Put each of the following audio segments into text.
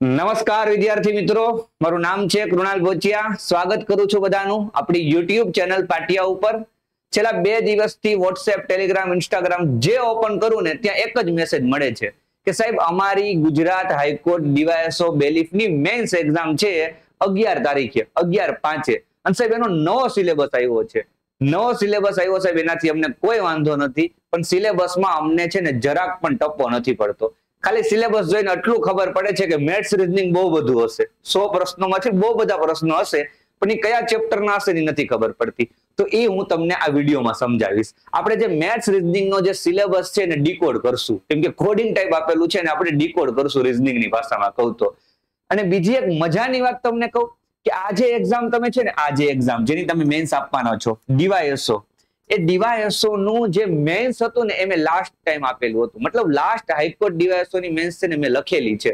નમસ્કાર વિદ્યાર્થી મિત્રો, મારું નામ છે કૃણાલ બોચિયા. સ્વાગત કરું છું બધાનું આપણી YouTube ચેનલ પાટિયા ઉપર. છેલ્લા 2 દિવસથી WhatsApp, Telegram, Instagram જે ઓપન કરું ને ત્યાં એક જ મેસેજ મળે છે કે સાહેબ અમારી ગુજરાત હાઈકોર્ટ ડીવાયએસઓ બેલીફની મેન્સ એક્ઝામ છે 11 તારીખે 11/5 અને સાહેબ એનો નવો સિલેબસ આવ્યો છે. નવો સિલેબસ આવ્યો સાહેબ, એનાથી અમને કોઈ વાંધો નથી, પણ સિલેબસમાં અમને છે ને જરાક પણ ટપ્પો નથી પડતો. ખાલી સિલેબસ જોઈને એટલું ખબર પડે છે કે મેથ્સ રીઝનિંગ બહુ બધું હશે, 100 પ્રશ્નોમાંથી બહુ બધા પ્રશ્નો હશે, પણ એ કયા ચેપ્ટરના હશે એ નથી ખબર પડતી. તો એ હું તમને આ વિડીયોમાં સમજાવીશ. આપણે જે મેથ્સ રીઝનિંગનો જે સિલેબસ છે ને ડીકોડ કરશું, કેમ કે કોડિંગ ટાઈપ આપેલું છે ને આપણે ડીકોડ કરશું રીઝનિંગની ભાષામાં કહું તો. અને બીજી એક મજાની વાત તમને કહું કે આ જે એક્ઝામ તમે છે ને, આ જે એક્ઝામ જેની તમે મેન્સ આપવાના છો ડીવાયએસઓ, એ ડીવાયએસઓ નું જે મેન્સ હતું ને એ મેં લાસ્ટ ટાઈમ આપેલું હતું. મતલબ લાસ્ટ હાઈકોર્ટ ડીવાયએસઓ ની મેન્સ છે ને મેં લખેલી છે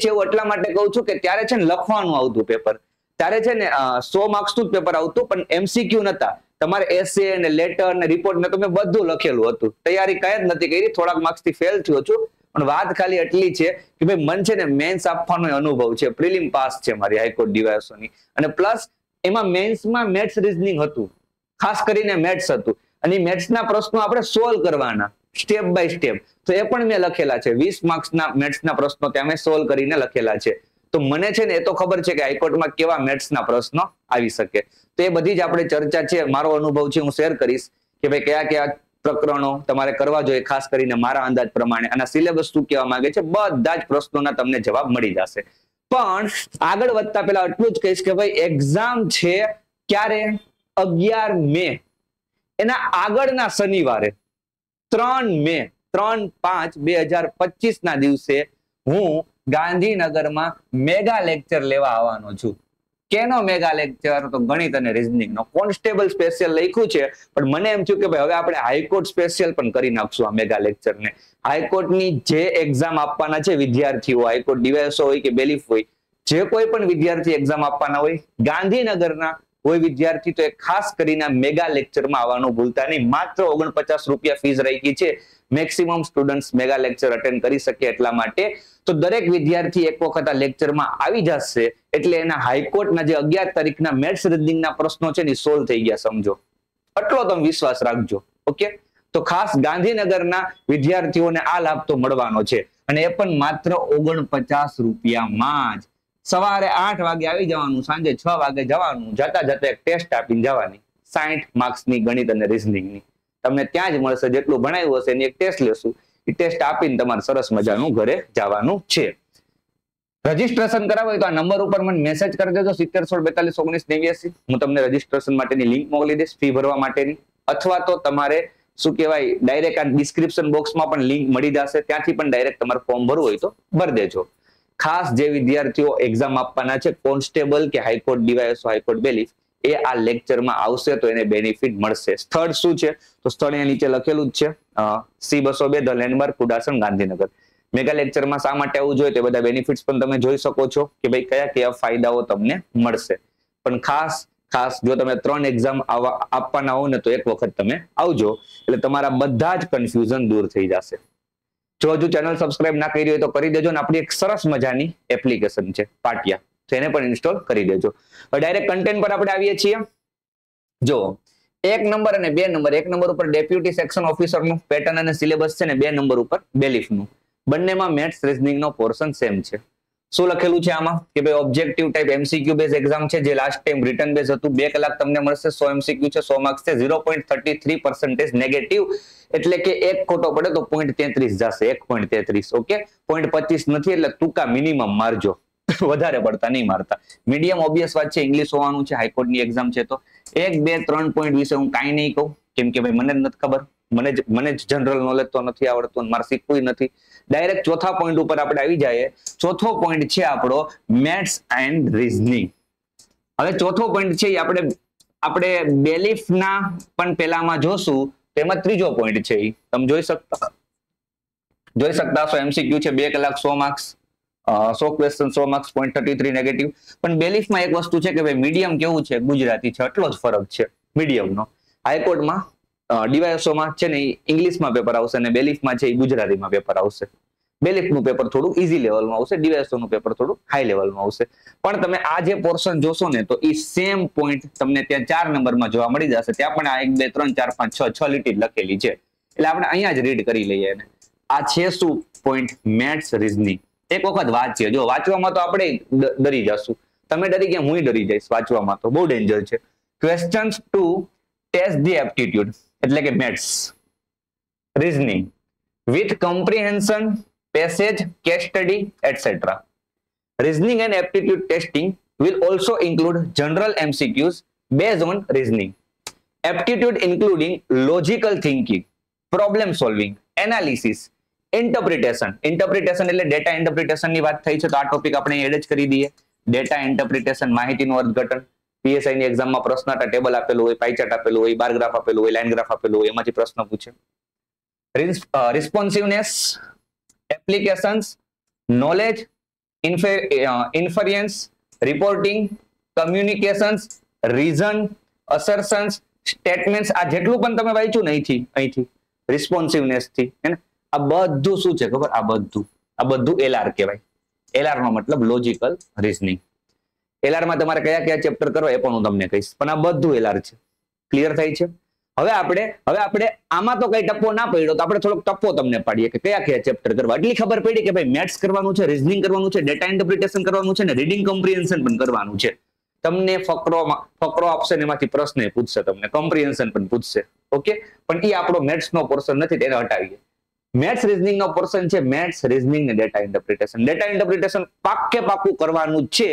એવું એટલા માટે કહું છું કે ત્યારે છે ને લખવાનું આવતું પેપર. ત્યારે છે ને 100 માર્ક્સ નું જ પેપર આવતું, પણ એમસીક્યુ નતા. તમારે એસે ને લેટર ને રિપોર્ટ ને તમે બધું લખેલું હતું. તૈયારી કઈ જ નથી કરી, થોડાક માર્ક્સ થી ફેલ થયો છું. પણ વાત ખાલી એટલી છે કે ભાઈ મન છે ને મેન્સ આપવાનો અનુભવ છે, પ્રિલિમ પાસ છે મારી હાઈકોર્ટ ડીવાયએસઓ ની. અને પ્લસ એમાં મેન્સમાં મેથ્સ રીઝનિંગ હતું, ખાસ કરીને મેથ્સ હતું, અને મેથ્સના પ્રશ્નો આપણે સોલ્વ કરવાના સ્ટેપ બાય સ્ટેપ. તો એ પણ મેં લખેલા છે. 20 માર્ક્સના મેથ્સના પ્રશ્નો ત્યાં મેં સોલ્વ કરીને લખેલા છે. તો મને છે ને એ તો ખબર છે કે હાઈકોર્ટમાં કેવા મેથ્સના પ્રશ્નો આવી શકે. તો એ બધી જ આપણે ચર્ચા છે, મારો અનુભવ છે, હું શેર કરીશ કે ભાઈ કયા કયા પ્રકરણો તમારે કરવા જોઈએ, ખાસ કરીને મારા અંદાજ પ્રમાણે. અને સિલેબસ શું કહેવા માંગે છે, બધા જ પ્રશ્નોના તમને જવાબ મળી જશે. પણ આગળ વધતા પહેલા એટલું જ કહીશ કે ભાઈ એક્ઝામ છે ક્યારે? 11 મે. એના આગળના શનિવારે 3 મે 3/5/2025 ના દિવસે હું ગાંધીનગરમાં મેગા લેક્ચર લેવા આવવાનો છું. કેનો મેગા લેક્ચર? તો ગણિત અને રીઝનિંગ નો. કોન્સ્ટેબલ સ્પેશિયલ લખ્યું છે, પણ મને એમ થયું કે ભાઈ હવે આપણે હાઈકોર્ટ સ્પેશિયલ પણ કરી નાખશું આ મેગા લેક્ચર ને. હાઈકોર્ટની જે એક્ઝામ આપવાના છે વિદ્યાર્થીઓ, હાઈકોર્ટ ડીવાયએસઓ હોય કે બેલીફ હોય, જે કોઈ પણ વિદ્યાર્થી એક્ઝામ આપવાના હોય, ગાંધીનગરના કોઈ વિદ્યાર્થી તો એક ખાસ કરીને મેગા લેક્ચરમાં આવવાનું ભૂલતા નહીં. માત્ર 49 રૂપિયા ફીસ રાખી છે. Maximum students mega lecture attend કરી શકે એટલા માટે. તો દરેક વિદ્યાર્થી એક વખત આ લેક્ચરમાં આવી જશે એટલે એના હાઈકોર્ટના જે 11 તારીખના મેથ્સ રીઝનિંગના પ્રશ્નો છે ને સોલ્વ થઈ ગયા સમજો. એટલો તમે વિશ્વાસ રાખજો. ઓકે, તો ખાસ ગાંધીનગરના વિદ્યાર્થીઓને આ લાભ તો મળવાનો છે, અને એ પણ માત્ર 49 રૂપિયામાં જ. સવારે 8 વાગે આવી જવાનું, સાંજે 6 વાગે જવાનું, જતા જતા એક ટેસ્ટ આપીને જવાની 60 માર્ક્સની ગણિત અને રીઝનિંગની. તમને ત્યાં જ મળશે, જેટલું ભણાવ્યું હશે એની એક ટેસ્ટ લેશું. એ ટેસ્ટ આપીને તમારે સરસ મજાનું ઘરે જવાનું છે. રજીસ્ટ્રેશન કરાવવું હોય તો આ નંબર ઉપર મને મેસેજ કરી દેજો 7016421989. હું તમને રજીસ્ટ્રેશન માટેની લિંક મોકલી દઈશ, ફી ભરવા માટેની. અથવા તો તમારે શું કહેવાય, ડાયરેક્ટ આ ડિસ્ક્રિપ્શન બોક્સમાં પણ લિંક મળી જશે, ત્યાંથી પણ ડાયરેક્ટ તમારે ફોર્મ ભરવું હોય તો ભરી દેજો. ખાસ જે વિદ્યાર્થીઓ એક્ઝામ આપવાના છે કોન્સ્ટેબલ કે હાઈકોર્ટ ડીવાયએસઓ, હાઈકોર્ટ બેલીફ, એ આ લેક્ચરમાં આવશે તો એને બેનિફિટ મળશે. સ્થળ શું છે? તો સ્થળ અહીંયા નીચે લખેલું જ છે, C202 the landmark, Kudasan, Gandhinagar. Mega લેક્ચરમાં શા માટે આવવું જોઈએ તે બધા બેનિફિટ્સ પણ તમે જોઈ શકો છો કે ભાઈ કયા કયા ફાયદાઓ તમને મળશે. પણ ખાસ જો તમે 3 એક્ઝામ આપવાના હો ને તો એક વખત તમે આવજો, એટલે તમારા બધા જ કન્ફ્યુઝન દૂર થઈ જશે. જો હજુ ચેનલ સબસ્ક્રાઇબ ના કરી હોય તો કરી દેજો, ને આપણી એક સરસ મજાની એપ્લિકેશન છે પાટિયા, તો એને પણ ઇન્સ્ટોલ કરી દેજો. હવે ડાયરેક્ટ કન્ટેન્ટ પર આપણે આવીએ છીએ. જો 1 નંબર અને 2 નંબર, 1 નંબર ઉપર ડેપ્યુટી સેક્શન ઓફિસરનું પેટર્ન અને સિલેબસ છે ને 2 નંબર ઉપર બેલીફનું. બંનેમાં મેથ્સ રીઝનિંગનો પોર્શન સેમ છે. શું લખેલું છે આમાં કે ભાઈ objective type MCQ base exam છે, જે લાસ્ટ ટાઈમ રિટર્ન બેઝ હતું. 2 કલાક તમને મળશે. 100 એમસીક્યુ છે, 100 માર્ક્સ છે. 0.33% નેગેટિવ, એટલે કે એક ખોટો પડે તો 0.33 જશે, 1.33. ઓકે, 0.25 નથી, એટલે ટૂંકા મિનિમમ મારજો, વધારે પડતા નહીં મારતા. મીડિયમ ઓબ્વિયસ વાત છે, ઇંગ્લિશ હોવાનું છે, હાઈકોર્ટની એક્ઝામ છે. તો 1, 2, 3 પોઈન્ટ વિશે હું કાંઈ નહીં કહું, કેમ કે ભાઈ મને જ નથી ખબર, મને જ જનરલ નોલેજ તો નથી આવડતું, મારે શીખવું નથી. ડાયરેક્ટ ચોથા પોઈન્ટ ઉપર આપણે આવી જઈએ. ચોથો પોઈન્ટ છે આપણો મેથ્સ એન્ડ રીઝનિંગ. હવે ચોથો પોઈન્ટ છે એ આપણે બેલીફના પણ પેલામાં જોશું, તેમાં ત્રીજો પોઈન્ટ છે. એ તમે જોઈ શકતા છો, એમસીક્યુ છે, 2 કલાક 100 માર્ક્સ, 100 ક્વેશ્ચન 100 માર્ક્સ, 0.33 નેગેટિવ. પણ બેલીફમાં એક વસ્તુ છે કે ભાઈ મીડિયમ કેવું છે, ગુજરાતી છે, એટલો જ ફરક છે મીડિયમનો. હાઈકોર્ટમાં ડીવાયએસઓમાં છે ને ઇંગ્લિશમાં પેપર આવશે, અને બેલીફમાં છે એ ગુજરાતીમાં પેપર આવશે. બેલિફનું પેપર થોડું ઈઝી લેવલમાં આવશે, ડીવાયએસઓ નું પેપર થોડું હાઈ લેવલમાં આવશે. પણ તમે આ જે પોર્શન જોશો ને તો એ સેમ પોઈન્ટ તમને ત્યાં 4 નંબરમાં જોવા મળી જશે. ત્યાં પણ આ 1 2 3 4 5 6 લીટી લખેલી છે, એટલે આપણે અહીંયા જ રીડ કરી લઈએ. આ છે શું પોઈન્ટ? Maths reasoning. એક વખત વાંચીએ, જો વાંચવામાં તો આપણે ડરી જશું. તમે ડરી ગયા, હું ડરી જઈશ. વાંચવામાં તો બહુ ડેન્જર છે. Questions to test the aptitude એટલે કે maths reasoning with comprehension, passage, case study etcetera. Reasoning and aptitude testing will also include general MCQs based on reasoning. Aptitude including logical thinking, problem solving, analysis, interpretation. Interpretation એટલે data interpretation ની વાત થઈ છે તો આ topic આપણે add જ કરી દઈએ. Data interpretation માહિતીનું અર્થઘટન. PSI ની એક્ઝામમાં પ્રશ્નના ટેબલ આપેલું હોય, પાઈ ચાર્ટ આપેલું હોય, બાર ગ્રાફ આપેલું હોય, લાઈન ગ્રાફ આપેલું હોય, એમાંથી પ્રશ્ન પૂછે. Responsiveness, applications, knowledge, inference, reporting, communications, reason, assertions, statements. આ જેટલું પણ તમે વાંચ્યું ને અહીંથી રિસ્પોન્સિવનેસ થી આ બધું શું છે ખબર? આ બધું LR કહેવાય. LR નો મતલબ લોજિકલ રીઝનિંગ. LR માં તમારે કયા ચેપ્ટર કરવા એ પણ હું તમને કહીશ, પણ આ બધું LR છે. ક્લિયર થાય છે? હવે આપણે આમાં તો કઈ ટપ્પો ના પડ્યો તો આપણે થોડોક ટપ્પો તમને પાડીએ કે કયા ચેપ્ટર કરવા. એટલી ખબર પડી કે ભાઈ મેથ્સ કરવાનું છે, રીઝનિંગ કરવાનું છે, ડેટા ઇન્ટરપ્રિટેશન કરવાનું છે ને રીડિંગ કોમ્પ્રિહેન્શન પણ કરવાનું છે. તમને ફકરો આપશે ને એમાંથી પ્રશ્ન પૂછશે, તમને કોમ્પ્રિહેન્શન પણ પૂછશે. ઓકે, પણ એ આપણો મેથ્સ નો પોર્શન નથી, તેને હટાવીએ. મેથ્સ રીઝનિંગ નો પોર્શન છે મેથ્સ રીઝનિંગ ને ડેટા ઇન્ટરપ્રિટેશન. ડેટા ઇન્ટરપ્રિટેશન પાક્કું કરવાનું છે.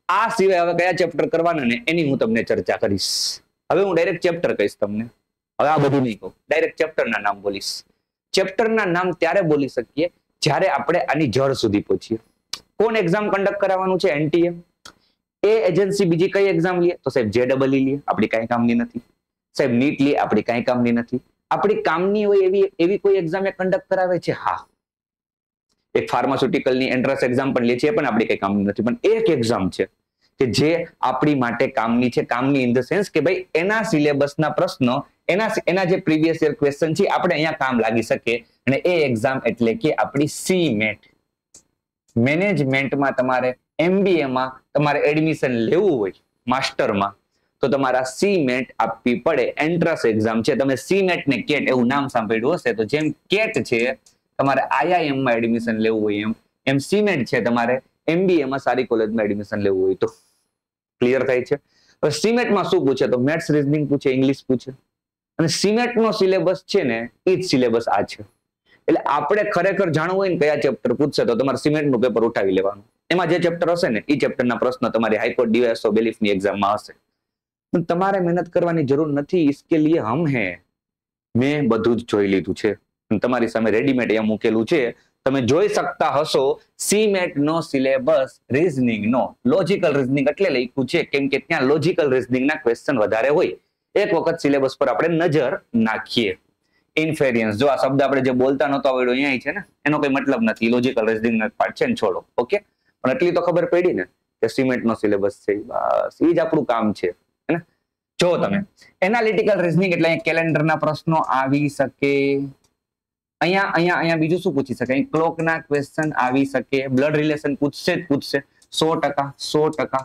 આ સિવાય હવે કયા ચેપ્ટર કરવાના ને એની હું તમને ચર્ચા કરીશ. હવે હું ડાયરેક્ટ ચેપ્ટર કહીશ તમને. હવે આ બધું નહીં કહું, ડાયરેક્ટ ચેપ્ટરના નામ બોલીશ. ચેપ્ટરના નામ ત્યારે બોલી શકીએ જ્યારે આપણે આની જડ સુધી પહોંચીએ. કોણ એક્ઝામ કન્ડક્ટ કરાવવાનું છે? NTA. એ એજન્સી બીજી કઈ એક્ઝામ લે? તો સાહેબ JEE લે, આપણી કઈ કામની નથી. સાહેબ NEET લે, આપણી કઈ કામની નથી. આપણી કામની હોય એવી કોઈ એક્ઝામ એ કન્ડક્ટ કરાવે છે? હા, એક ફાર્માસ્યુટિકલની એન્ટ્રન્સ એક્ઝામ પણ લે છે, એ પણ આપણી કઈ કામની નથી. પણ એક એક્ઝામ છે કે જે આપણી માટે કામની છે. કામની ઇન ધ સેન્સ કે ભાઈ એના સિલેબસના પ્રશ્નો, એના જે પ્રીવિયસ યર ક્વેશ્ચન છે આપણે અહીંયા કામ લાગી શકે. અને એ એક્ઝામ એટલે કે આપણી CMAT. મેનેજમેન્ટમાં તમારે MBA માં તમારે એડમિશન લેવું હોય માસ્ટરમાં તો તમારા CMAT આપવી પડે. એન્ટ્રન્સ એક્ઝામ છે. તમે CMAT ને CAT એવું નામ સાંભળ્યું હશે, તો જેમ CAT છે તમારે IIM માં એડમિશન લેવું હોય એમ CMAT છે તમારે MBA માં સારી કોલેજમાં એડમિશન લેવું હોય તો. ક્લિયર થાય છે? હવે CMAT માં શું પૂછે? તો મેથ્સ રીઝનિંગ પૂછે, ઇંગ્લિશ પૂછે. અને CMAT નો સિલેબસ છે ને એ જ સિલેબસ આ છે. એટલે આપણે ખરેખર જાણવું હોય ને કયા ચેપ્ટર પૂછશે તો તમારે CMAT નું પેપર ઉઠાવી લેવાનું. એમાં જે ચેપ્ટર હશે ને એ ચેપ્ટરના પ્રશ્ન તમારી હાઈકોર્ટ, ડીવાયએસઓ, બેલિફની એક્ઝામમાં હશે. પણ તમારે મહેનત કરવાની જરૂર નથી. इसके लिए हम हैं. મેં બધું જ જોઈ લીધું છે. તમારી સામે રેડીમેડ અહીંયા મૂકેલું છે. તમે જોઈ શકતા હશો CMAT નો સિલેબસ રીઝનિંગ નો લોજિકલ રીઝનિંગ એટલે લખ્યું છે કેમ કે ત્યાં લોજિકલ રીઝનિંગ ના ક્વેશ્ચન વધારે હોય. એક વખત સિલેબસ પર આપણે નજર નાખીએ. ઇન્ફેરિયન્સ, જો આ શબ્દ આપણે જે બોલતા નહોતો આવડ્યો અહીંયા છે ને, એનો કોઈ મતલબ નથી. લોજિકલ રીઝનિંગ ના પાર્ટ છે ને, છોડો. ઓકે, પણ એટલી તો ખબર પડી ને કે CMAT નો સિલેબસ છે. બસ એ જ આપણું કામ છે. જો તમે એનાલિટિકલ રીઝનિંગ એટલે કેલેન્ડરના પ્રશ્નો આવી શકે. અહીંયા બીજું શું પૂછી શકે? ક્લોક ના ક્વેશ્ચન આવી શકે. બ્લડ રિલેશન પૂછશે જ પૂછશે 100%.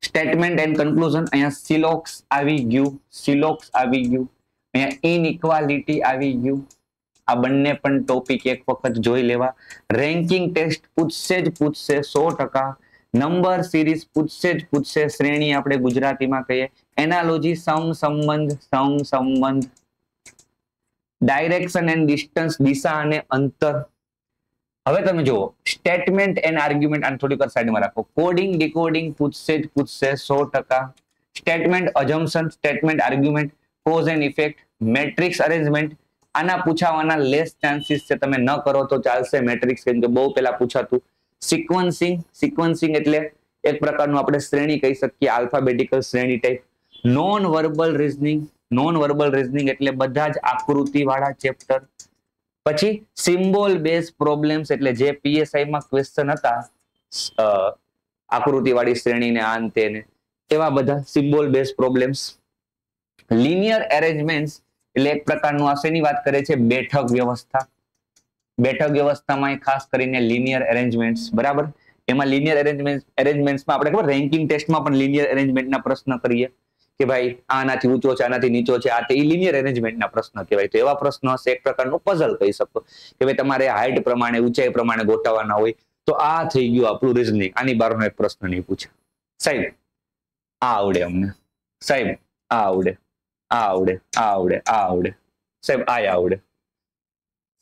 સ્ટેટમેન્ટ એન્ડ કન્ક્લુઝન, અહીંયા સિલોક્સ આવી ગયું. અહીંયા ઇનઇક્વાલિટી આવી ગયું. આ બંને પણ ટોપિક એક વખત જોઈ લેવા. રેન્કિંગ ટેસ્ટ પૂછશે જ પૂછશે 100%. નંબર સિરીઝ પૂછશે જ પૂછશે. શ્રેણી આપણે ગુજરાતીમાં કહીએ. એનાલોજી, સંબંધ. ડાયરેક્શન એન્ડ ડિસ્ટન્સ, દિશા અને અંતર. હવે તમે જુઓ સ્ટેટમેન્ટ એન્ડ આર્ગ્યુમેન્ટ, આને થોડીક વાર સાઈડમાં રાખો. કોડિંગ, ડીકોડિંગ પૂછશે જ પૂછશે 100%. Statement, assumption, statement, argument, cause and effect, matrix arrangement. આના પૂછાવાના લેસ ચાન્સીસ છે. તમે ન કરો તો ચાલશે મેટ્રિક્સ, કેમ કે બહુ પહેલા પૂછાતું. સિક્વન્સિંગ એટલે એક પ્રકારનું આપણે શ્રેણી કહી શકીએ, આલ્ફાબેટિકલ શ્રેણી ટાઈપ. નોન વર્બલ રીઝનિંગ એટલે બધા જ આકૃતિ વાળા ચેપ્ટર. પછી સિમ્બોલ બેઝ પ્રોબ્લેમ્સ એટલે જે PSI માં ક્વેશ્ચન હતા આકૃતિ વાળી શ્રેણીને આ અંતે ને એવા બધા સિમ્બોલ બેઝ પ્રોબ્લેમ્સ. લિનિયર એરેન્જમેન્ટ્સ એટલે એક પ્રકારનું આ શેની વાત કરે છે? બેઠક વ્યવસ્થા. બેઠક વ્યવસ્થામાં ખાસ કરીને લિનિયર એરેન્જમેન્ટ્સ, બરાબર. એમાં લિનિયર એરેન્જમેન્ટ્સમાં આપણે ખબર રેન્કિંગ ટેસ્ટમાં પણ લિનિયર એરેન્જમેન્ટના પ્રશ્ન કરીએ કે ભાઈ આનાથી ઊંચો છે, આનાથી નીચો છે, આ તે લિનિયર એરેન્જમેન્ટના પ્રશ્ન કહેવાય. તો એવા પ્રશ્ન હશે, એક પ્રકારનું પઝલ કહી શકો કે ભાઈ તમારે હાઈટ પ્રમાણે, ઊંચાઈ પ્રમાણે ગોઠવવાના હોય. તો આ થઈ ગયું આપણું રીઝનિંગ. આની બહારનો એક પ્રશ્ન નહીં પૂછે. સાહેબ આ આવડે અમને, સાહેબ આ આવડે, આ આવડે, આ આવડે, આ આવડે, સાહેબ આ આવડે,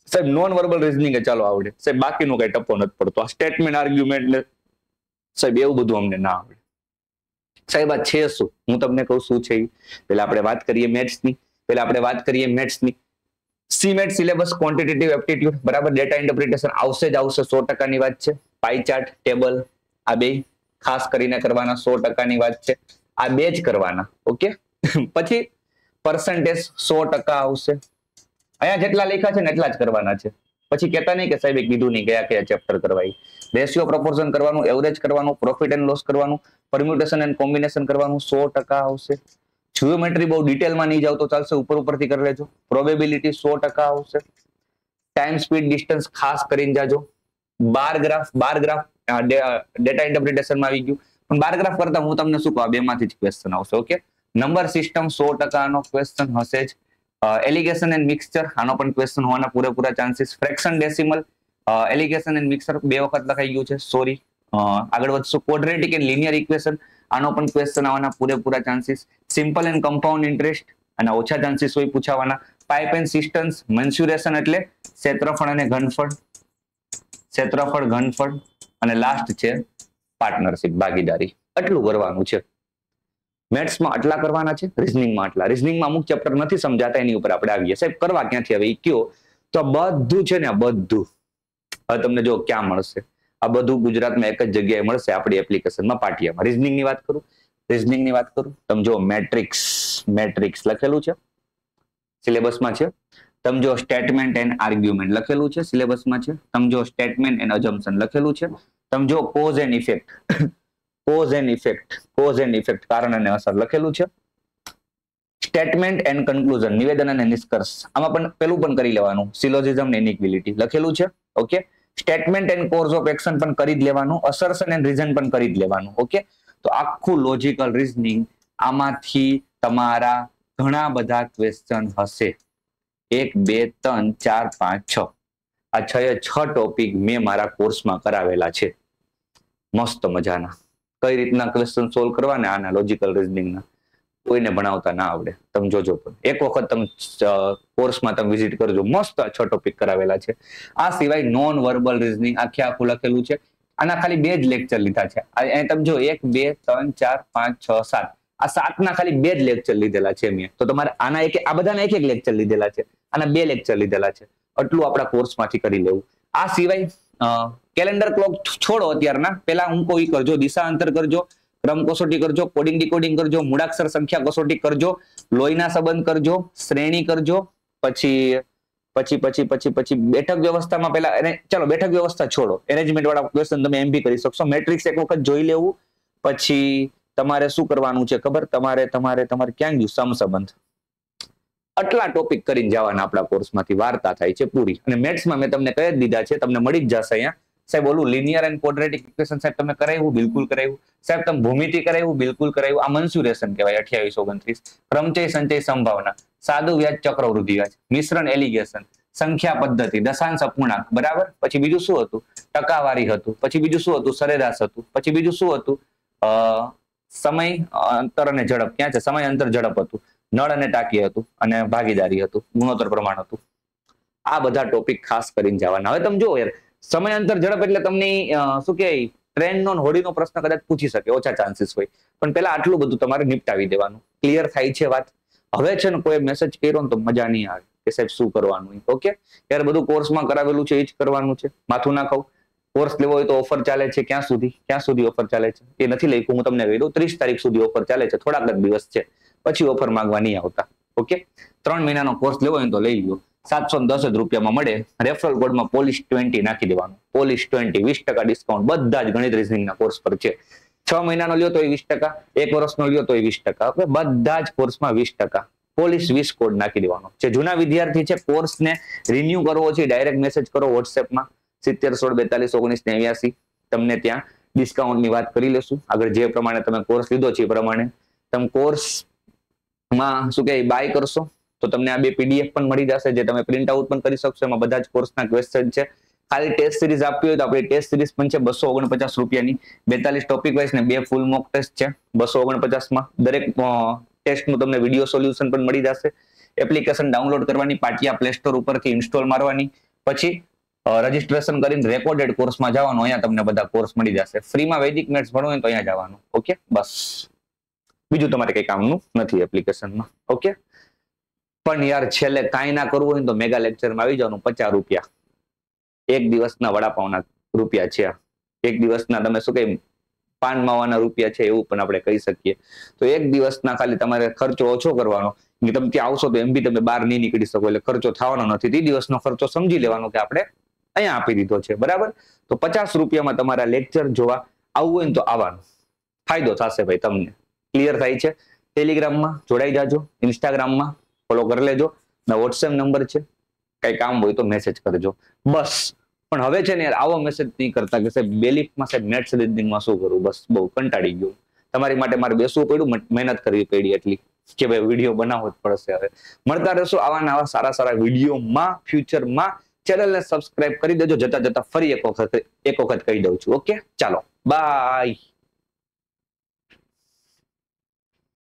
સાહેબ નોન વર્બલ રીઝનિંગ ચાલો આવડે, સાહેબ બાકીનું કઈ ટપ્પો નથી પડતો. આ સ્ટેટમેન્ટ, આર્ગ્યુમેન્ટ ને સાહેબ એવું બધું અમને ના આવડે. સાહેબ આ છે શું? હું તમને કહું શું છે. પેલા આપણે વાત કરીએ મેથ્સની. સીમેટ સિલેબસ ક્વોન્ટિટેટિવ એપ્ટિટ્યુડ, બરાબર. ડેટા ઇન્ટરપ્રિટેશન આવશે જ આવશે, 100% વાત છે. પાઈ ચાર્ટ, ટેબલ, આ બે ખાસ કરીને કરવાના, 100% વાત છે. આ બે જ કરવાના, ઓકે. પછી પર્સન્ટેજ 100% આવશે. અહીંયા જેટલા લખ્યા છે ને એટલા જ કરવાના છે. પછી કહેતા નહીં કે સાહેબ કીધું નહીં કયા ચેપ્ટર કરવા. રેશિયો પ્રોપોર્શન કરવાનું, એવરેજ કરવાનું, પ્રોફિટ એન્ડ લોસ કરવાનું, પરમ્યુટેશન એન્ડ કોમ્બિનેશન કરવાનું, 100% આવશે. જ્યોમેટ્રી બહુ ડિટેલમાં નહીં જાવ તો ચાલશે, ઉપરથી કરી લેજો. પ્રોબેબિલિટી 100% આવશે. ટાઈમ, સ્પીડ, ડિસ્ટન્સ ખાસ કરીને જાજો. બાર ગ્રાફ ડેટા ઇન્ટરપ્રિટેશનમાં આવી ગયું. પણ બાર ગ્રાફ કરતા હું તમને શું કહું, આ બેમાંથી જ ક્વેશ્ચન આવશે, ઓકે. નંબર સિસ્ટમ 100% નો ક્વેશ્ચન હશે જ. એલિગેશન એન્ડ મિક્સચર, આનો પણ ક્વેશ્ચન હોવાના પૂરેપૂરા chances. Fraction decimal, allegation and mixture 2 વખત લખાઈ ગયું છે, સોરી. આગળ વધશું. ક્વોડ્રેટિક એન્ડ લિનિયર ઇક્વેશન, આનો પણ ક્વેશ્ચન આવવાના પૂરેપૂરા chances. Simple and compound interest, આના ઓછા ચાન્સીસ હોય પૂછાવાના. પાઇપ એન્ડ સિસ્ટમ્સ, મેન્સ્યુરેશન એટલે ક્ષેત્રફળ અને ઘનફળ, અને લાસ્ટ છે પાર્ટનરશિપ, ભાગીદારી. આટલું કરવાનું છે. મેથ્સમાં આટલા કરવાના છે, રીઝનિંગમાં આટલા. રીઝનિંગમાં અમુક ચેપ્ટર નથી સમજાતા, એની ઉપર આપણે આવીએ. સાહેબ કરવા ક્યાંથી હવે કયો? તો બધું છે ને, આ બધું હવે તમને જો ક્યાં મળશે, આ બધું ગુજરાતમાં એક જ જગ્યાએ મળશે, આપણી એપ્લિકેશનમાં, પાટિયામાં. રીઝનિંગની વાત કરું, તમે જો મેટ્રિક્સ લખેલું છે, સિલેબસમાં છે. તમે જો સ્ટેટમેન્ટ એન્ડ આર્ગ્યુમેન્ટ લખેલું છે, સિલેબસમાં છે. તમે જો સ્ટેટમેન્ટ એન્ડ અઝમ્પશન લખેલું છે. તમે જો કોઝ એન્ડ ઇફેક્ટ, કારણ અને અસર લખેલું છે. સ્ટેટમેન્ટ એન્ડ કન્ક્લુઝન, નિવેદન અને નિષ્કર્ષ, આમાં પણ પેલું પણ કરી લેવાનું. સિલોજિઝમ ને ઇનઇક્વિલિટી લખેલું છે, okay. Statement and course of action પણ કરી જ લેવાનું. અસર્શન એન્ડ રીઝન પણ કરી જ લેવાનું, ઓકે. તો આખું લોજિકલ રીઝનિંગ, આમાંથી તમારા ઘણા બધા ક્વેશ્ચન હશે. 1 2 3 4 5 6, આ 6 ટોપિક મેં મારા કોર્સમાં કરાવેલા છે. મસ્ત મજાના. કઈ રીતના ક્વેશ્ચન સોલ્વ કરવાના આના લોજિકલ રીઝનિંગના, કોઈને ભણાવતા ના આવડે. તમે જોજો, એક વખત તમે કોર્સમાં તમે વિઝિટ કરજો. મસ્ત 6 ટોપિક કરાવેલા છે. આ સિવાય નોન વર્બલ રીઝનિંગ આખું લખેલું છે. આના ખાલી 2 જ લેક્ચર લીધા છે. અહીં તમે જો 1 2 3 4 5 6 7, આ 7 ના ખાલી 2 જ લેક્ચર લીધેલા છે મેં. તો તમારે આના આ બધાના એક લેક્ચર લીધેલા છે, આના 2 લેક્ચર લીધેલા છે. એટલું આપણા કોર્સમાંથી કરી લેવું. આ સિવાય કેલેન્ડર ક્લોક છોડો અત્યારના, પેલા અંકો ઈ કરજો, દિશા અંતર કરજો, ક્રમ કસોટી કરજો, કોડિંગ ડીકોડિંગ કરજો, મૂળાક્ષર સંખ્યા કસોટી કરજો, લોહીના સંબંધ કરજો, શ્રેણી કરજો. પછી બેઠક વ્યવસ્થામાં પેલા ચાલો બેઠક વ્યવસ્થા છોડો, એરેન્જમેન્ટ વાળા ક્વેશ્ચન તમે એમ બી કરી શકશો. મેટ્રિક્સ એક વખત જોઈ લેવું. પછી તમારે શું કરવાનું છે ખબર? તમારે ક્યાં ગયું સમસંબંધ. આટલા ટોપિક કરીને જવાના આપણા કોર્સમાંથી. વાર્તા થાય છે પૂરી. અને મેથ્સમાં મેં તમને કહી જ દીધા છે, તમને મળી જ જશે અહીંયા. સાહેબ ઓલું લિનિયર એન્ડ ક્વોડ્રેટિક ઇક્વેશન સાહેબ તમે કરાવ્યું? બિલકુલ કરાવ્યું. સાહેબ તમે ભૂમિતિ કરાવ્યું? બિલકુલ કરાવ્યું. આ મન્સ્યુરેશન કહેવાય 2829. ક્રમચય સંચય સંભાવના, સાદું વ્યાજ ચક્રવૃદ્ધિ વ્યાજ, મિશ્રણ એલિગેશન, સંખ્યા પદ્ધતિ, દશાંશ અપૂર્ણાંક, બરાબર. પછી બીજું શું હતું? ટકાવારી હતું. પછી બીજું શું હતું? સરેરાશ હતું. પછી બીજું શું હતું? સમય અંતર અને ઝડપ. ક્યાં છે? સમય અંતર ઝડપ હતું. નળ અને ટાંકી હતું. અને ભાગીદારી હતું. ગુણોત્તર પ્રમાણ હતું. આ બધા ટોપિક ખાસ કરીને જવાના. હવે તમે જુઓ યાર, સમય અંતર ઝડપ એટલે તમને શું કે ટ્રેનનો હોડીનો પ્રશ્ન કદાચ પૂછી શકે, ઓછા ચાન્સીસ હોય. પણ પેલા આટલું બધું તમારે નિપટાવી દેવાનું. ક્લિયર થાય છે વાત? હવે છે ને કોઈ મેસેજ કર્યો ને તો મજા નહીં આવે કે સાહેબ શું કરવાનું, ઓકે. ત્યારે બધું કોર્સમાં કરાવેલું છે, એ જ કરવાનું છે. માથું ના ખાવ. કોર્સ લેવો હોય તો ઓફર ચાલે છે. ક્યાં સુધી ઓફર ચાલે છે એ નથી લખ્યું, હું તમને કહી દઉં. 30 તારીખ સુધી ઓફર ચાલે છે. થોડાક જ દિવસ છે, પછી ઓફર માંગવા નહીં આવતા, ઓકે. 3 મહિનાનો કોર્સ લેવો હોય તો લઈ લો. 710 રૂપિયામાં મળે. રેફરલ કોડમાં polish20 નાખી દેવાનું. polish20, 20% ડિસ્કાઉન્ટ બધા જ ગણિત રીઝનિંગના કોર્સ પર છે. 6 મહિનાનો લ્યો તો 20%, 1 વર્ષનો લ્યો તો 20%, ઓકે. બધા જ કોર્સમાં 20%. પોલીસ 20 કોડ નાખી દેવાનો. જે જૂના વિદ્યાર્થી છે કોર્સને રિન્યુ કરવો છે ડાયરેક્ટ મેસેજ કરો વોટ્સએપમાં 7016421989. તમને ત્યાં ડિસ્કાઉન્ટની વાત કરી લેશું. આગળ જે પ્રમાણે તમે કોર્સ લીધો છે એ પ્રમાણે તમે કોર્સમાં શું કે બાય કરશો તો તમને આ બે પીડીએફ પણ મળી જશે, જે તમે પ્રિન્ટ આઉટ પણ કરી શકશો. એમાં બધા જ કોર્સના ક્વેશ્ચન છે. ખાલી ટેસ્ટ સિરીઝ આપવી હોય તો આપણી ટેસ્ટ સિરીઝ પણ છે 249 રૂપિયાની, 42 ટોપિક વાઇઝ ને 2 ફૂલ મોક ટેસ્ટ છે 249માં. દરેક ટેસ્ટનું તમને વિડીયો સોલ્યુશન પણ મળી જશે. એપ્લિકેશન ડાઉનલોડ કરવાની, પાટિયા પ્લે સ્ટોર ઉપરથી ઇન્સ્ટોલ મારવાની, પછી રજીસ્ટ્રેશન કરીને રેકોર્ડેડ કોર્સમાં જવાનું. અહીંયા તમને બધા કોર્સ મળી જશે. ફ્રીમાં વૈદિક મેથ્સ ભણવું હોય તો અહીંયા જવાનું. ઓકે, બસ બીજું તમારે કઈ કામનું નથી એપ્લિકેશનમાં. ઓકે, પણ યાર છેલ્લે કાંઈ ના કરવું હોય તો મેગા લેક્ચરમાં આવી જવાનું. 50 રૂપિયા એક દિવસના વડાપાવના રૂપિયા છે. એક દિવસના તમે શું કહે પાન માવાના રૂપિયા છે એવું પણ આપણે કહી શકીએ. તો એક દિવસના ખાલી તમારે ખર્ચો ઓછો કરવાનો. તમે ત્યાં આવશો તો એમ બી તમે બહાર નહીં નીકળી શકો, એટલે ખર્ચો થવાનો નથી. તે દિવસનો ખર્ચો સમજી લેવાનો કે આપણે અહીંયા આપી દીધો છે, બરાબર. તો 50 રૂપિયામાં તમારા લેક્ચર જોવા આવવું હોય ને તો આવવાનું. ફાયદો થશે ભાઈ તમને. ક્લિયર થાય છે? ટેલિગ્રામમાં જોડાઈ જાજો, ઇન્સ્ટાગ્રામમાં ફોલો કરી લેજો. વોટ્સએપ નંબર છે, કઈ કામ હોય તો મેસેજ કરજો બસ. પણ હવે છે ને યાર આવો મેસેજ નહીં કરતા કે સાહેબ બેલીફમાં સાહેબ મેથ્સ રીઝનિંગમાં શું કરું, બસ બહુ કંટાળી ગયો. તમારી માટે મારે બેસવું પડ્યું, મહેનત કરવી પડી એટલી કે ભાઈ વિડીયો બનાવવો જ પડશે. હવે મળતા રહેશું આવા નવા સારા વિડીયોમાં ફ્યુચરમાં. ચેનલને સબસ્ક્રાઇબ કરી દેજો. જતા ફરી એક વખત કહી દઉં છું. ઓકે, ચાલો બાય.